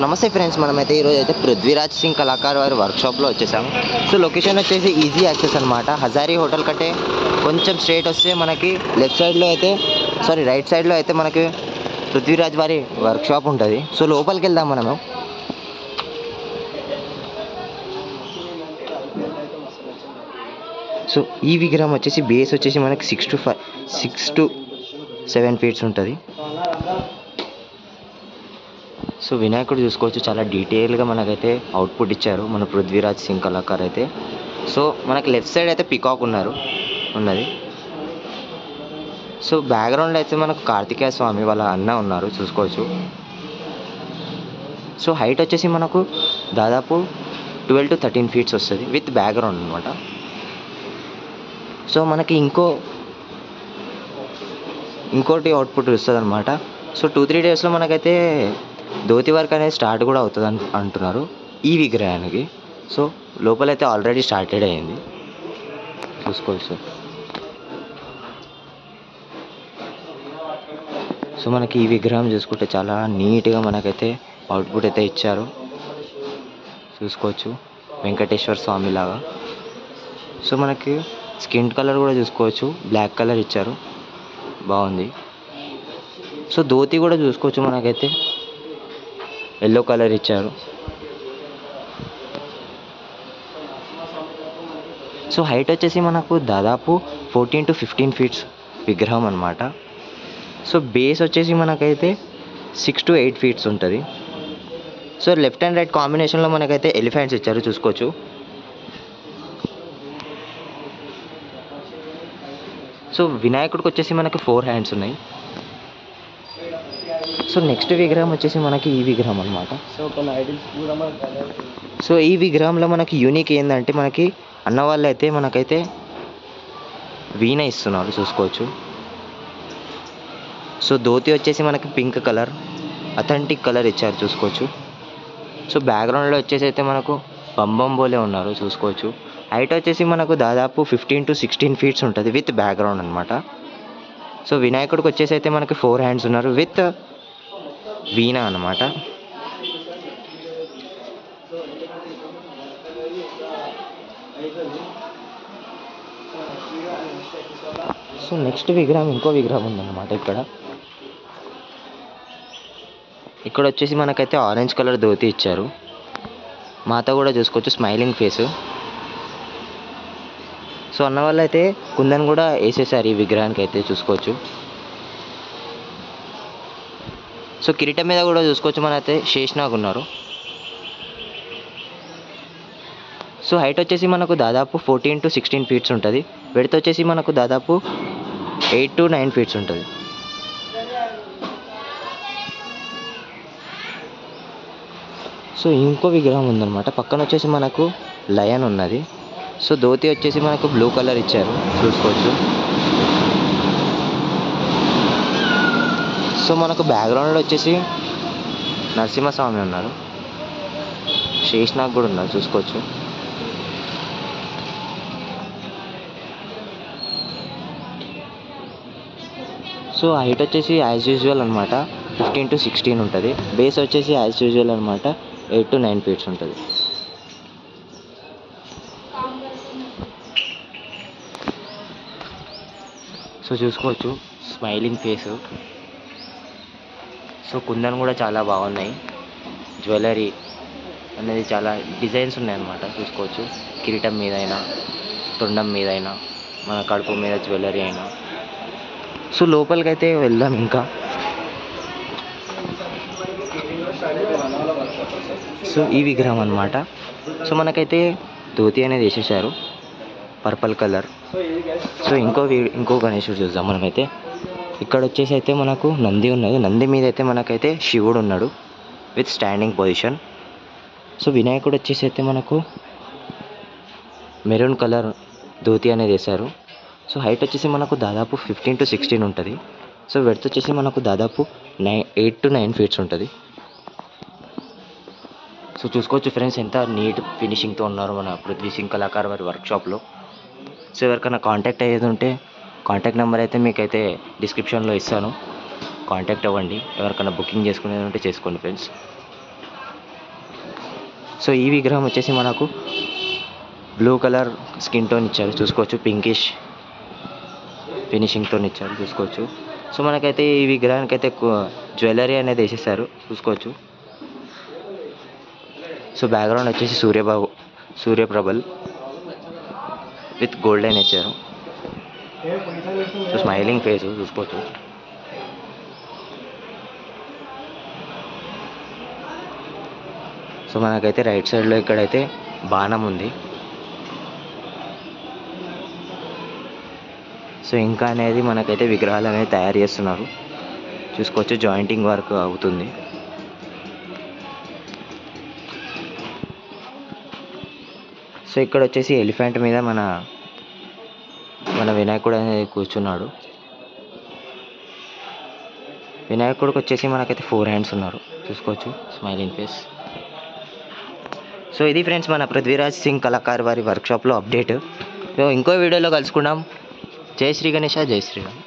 నమస్తే ఫ్రెండ్స్, మనమైతే ఈరోజు అయితే పృథ్వీరాజ్ సింగ్ కళాకార్ వారి వర్క్షాప్లో వచ్చేసాము. సో లొకేషన్ వచ్చేసి ఈజీ యాక్సెస్ అనమాట. హజారీ హోటల్ కంటే కొంచెం స్ట్రేట్ వస్తే మనకి రైట్ సైడ్లో అయితే మనకి పృథ్వీరాజ్ వారి వర్క్షాప్ ఉంటుంది. సో లోపలికి వెళ్దాం మనము. సో ఈ విగ్రహం వచ్చేసి బేస్ వచ్చేసి మనకి 6 to 7 ఫీట్స్ ఉంటుంది. సో వినాయకుడు చూసుకోవచ్చు, చాలా డీటెయిల్గా మనకైతే అవుట్పుట్ ఇచ్చారు మన పృథ్వీరాజ్ సింగ్ కళాకార్ అయితే. సో మనకి లెఫ్ట్ సైడ్ అయితే పికాక్ ఉన్నది. సో బ్యాక్గ్రౌండ్లో అయితే మనకు కార్తికేయ స్వామి వాళ్ళ అన్న ఉన్నారు చూసుకోవచ్చు. సో హైట్ వచ్చేసి మనకు దాదాపు 12 to 13 ఫీట్స్ వస్తుంది విత్ బ్యాక్గ్రౌండ్ అనమాట. సో మనకి ఇంకోటి అవుట్పుట్ వస్తుంది అనమాట. సో 2-3 డేస్లో మనకైతే ధోతి వర్క్ అనేది స్టార్ట్ కూడా అవుతుంది అంటున్నారు ఈ విగ్రహానికి. సో లోపలైతే ఆల్రెడీ స్టార్టెడ్ అయ్యింది చూసుకోవచ్చు. సో మనకి ఈ విగ్రహం చూసుకుంటే చాలా నీట్గా మనకైతే అవుట్పుట్ అయితే ఇచ్చారు చూసుకోవచ్చు, వెంకటేశ్వర స్వామి లాగా. సో మనకి స్కిన్ కలర్ కూడా చూసుకోవచ్చు, బ్లాక్ కలర్ ఇచ్చారు, బాగుంది. సో ధోతి కూడా చూసుకోవచ్చు, మనకైతే ఎల్లో కలర్ ఇచ్చారు. సో హైట్ వచ్చేసి మనకు దాదాపు 14 to 15 ఫీట్స్ విగ్రహం అనమాట. సో బేస్ వచ్చేసి మనకైతే 6 to 8 ఫీట్స్ ఉంటుంది. సో లెఫ్ట్ అండ్ రైట్ కాంబినేషన్లో మనకైతే ఎలిఫెంట్స్ ఇచ్చారు చూసుకోవచ్చు. సో వినాయకుడికి వచ్చేసి మనకి 4 హ్యాండ్స్ ఉన్నాయి. సో నెక్స్ట్ విగ్రహం వచ్చేసి మనకి ఈ విగ్రహం అనమాట. సో ఈ విగ్రహంలో మనకి యూనిక్ ఏంటంటే మనకి అన్న వాళ్ళు అయితే మనకైతే వీణ ఇస్తున్నారు చూసుకోవచ్చు. సో ధోతి వచ్చేసి మనకి పింక్ కలర్, అథెంటిక్ కలర్ ఇచ్చారు చూసుకోవచ్చు. సో బ్యాక్గ్రౌండ్లో వచ్చేసి అయితే మనకు బంబంబోలే ఉన్నారు చూసుకోవచ్చు. హైట్ వచ్చేసి మనకు దాదాపు 15 to 16 ఫీట్స్ ఉంటుంది విత్ బ్యాక్గ్రౌండ్ అనమాట. సో వినాయకుడికి వచ్చేసి అయితే మనకి 4 హ్యాండ్స్ ఉన్నారు విత్ వీణ అన్నమాట. సో నెక్స్ట్ విగ్రహం ఇంకో విగ్రహం ఉందన్నమాట. ఇక్కడ వచ్చేసి మనకైతే ఆరెంజ్ కలర్ ధోతి ఇచ్చారు. మాత కూడా చూసుకోవచ్చు, స్మైలింగ్ ఫేస్. సో అన్న వాళ్ళు అయితే కుందన్ కూడా వేసేసారు ఈ విగ్రహానికి అయితే చూసుకోవచ్చు. సో కిరీటం మీద కూడా చూసుకోవచ్చు, మనైతే శేషనాగ్ ఉన్నారు. సో హైట్ వచ్చేసి మనకు దాదాపు 14 to 16 ఫీట్స్ ఉంటుంది. విడ్త్ వచ్చేసి మనకు దాదాపు 8 to 9 ఫీట్స్ ఉంటుంది. సో ఇంకో విగ్రహం ఉందన్నమాట. పక్కన వచ్చేసి మనకు లయన్ ఉన్నది. సో ధోతి వచ్చేసి మనకు బ్లూ కలర్ ఇచ్చారు చూసుకోవచ్చు. సో మనకు బ్యాక్గ్రౌండ్లో వచ్చేసి నరసింహస్వామి ఉన్నారు, శేషనాగ్ కూడా ఉన్నారు చూసుకోవచ్చు. సో హైట్ వచ్చేసి యాజ్ యూజువల్ అనమాట 15 to 16 ఉంటుంది. బేస్ వచ్చేసి యాజ్ యూజువల్ అనమాట 8 to 9 ఫీట్స్ ఉంటుంది. సో చూసుకోవచ్చు, స్మైలింగ్ ఫేస్. సో కుందన్ కూడా చాలా బాగున్నాయి, జ్యువెలరీ అనేది చాలా డిజైన్స్ ఉన్నాయన్నమాట చూసుకోవచ్చు. కిరీటం మీద అయినా, తొండం మీద అయినా, మన కడుపు మీద జ్యువెలరీ అయినా. సో లోపలికి అయితే వెళ్దాం ఇంకా. సో ఈ విగ్రహం అనమాట. సో మనకైతే ధోతి అనేది వేసేసారు పర్పుల్ కలర్. సో ఇంకో గణేశుడు చూద్దాం మనమైతే. ఇక్కడ వచ్చేసి అయితే మనకు నంది ఉన్నది. నంది మీద అయితే మనకైతే శివుడు ఉన్నాడు విత్ స్టాండింగ్ పొజిషన్. సో వినాయకుడు వచ్చేసి అయితే మనకు మెరూన్ కలర్ ధోతి అనేది వేశారు. సో హైట్ వచ్చేసి మనకు దాదాపు 15 to 16 ఉంటుంది. సో విడ్త్ వచ్చేసి మనకు దాదాపు 8 to 9 ఫీట్స్ ఉంటుంది. సో చూసుకోవచ్చు ఫ్రెండ్స్, ఎంత నీట్ ఫినిషింగ్తో ఉన్నారు మన పృథ్వీ సింగ్ కళాకార్ వారి వర్క్షాప్లో. సో ఎవరికైనా కాంటాక్ట్ అయ్యేది ఉంటే కాంటాక్ట్ నెంబర్ అయితే మీకైతే డిస్క్రిప్షన్లో ఇస్తాను, కాంటాక్ట్ అవ్వండి. ఎవరికైనా బుకింగ్ చేసుకునేది ఉంటే చేసుకోండి ఫ్రెండ్స్. సో ఈ విగ్రహం వచ్చేసి మనకు బ్లూ కలర్ స్కిన్ టోన్ ఇచ్చారు చూసుకోవచ్చు, పింకిష్ ఫినిషింగ్తో ఇచ్చారు చూసుకోవచ్చు. సో మనకైతే ఈ విగ్రహానికి అయితే జ్యువెలరీ అనేది వేసేసారు చూసుకోవచ్చు. సో బ్యాక్గ్రౌండ్ వచ్చేసి సూర్యప్రభల్ విత్ గోల్డెన్ ఇచ్చారు. సో స్మైలింగ్ ఫేస్ చూసుకోవచ్చు. సో మనకైతే రైట్ సైడ్లో ఇక్కడైతే బాణం ఉంది. సో ఇంకా అనేది మనకైతే విగ్రహాలు అనేది తయారు చేస్తున్నారు చూసుకోవచ్చు, జాయింటింగ్ వర్క్ అవుతుంది. సో ఇక్కడ వచ్చేసి ఎలిఫెంట్ మీద మన వినాయకుడు అనేది కూర్చున్నాడు. వినాయకుడికి వచ్చేసి మనకైతే 4 హ్యాండ్స్ ఉన్నారు చూసుకోవచ్చు, స్మైలింగ్ ఫేస్. సో ఇది ఫ్రెండ్స్ మన పృథ్వీరాజ్ సింగ్ కళాకార్ వారి వర్క్షాప్లో అప్డేట్. సో ఇంకో వీడియోలో కలుసుకుందాం. జై శ్రీ గణేష, జై శ్రీరామ్.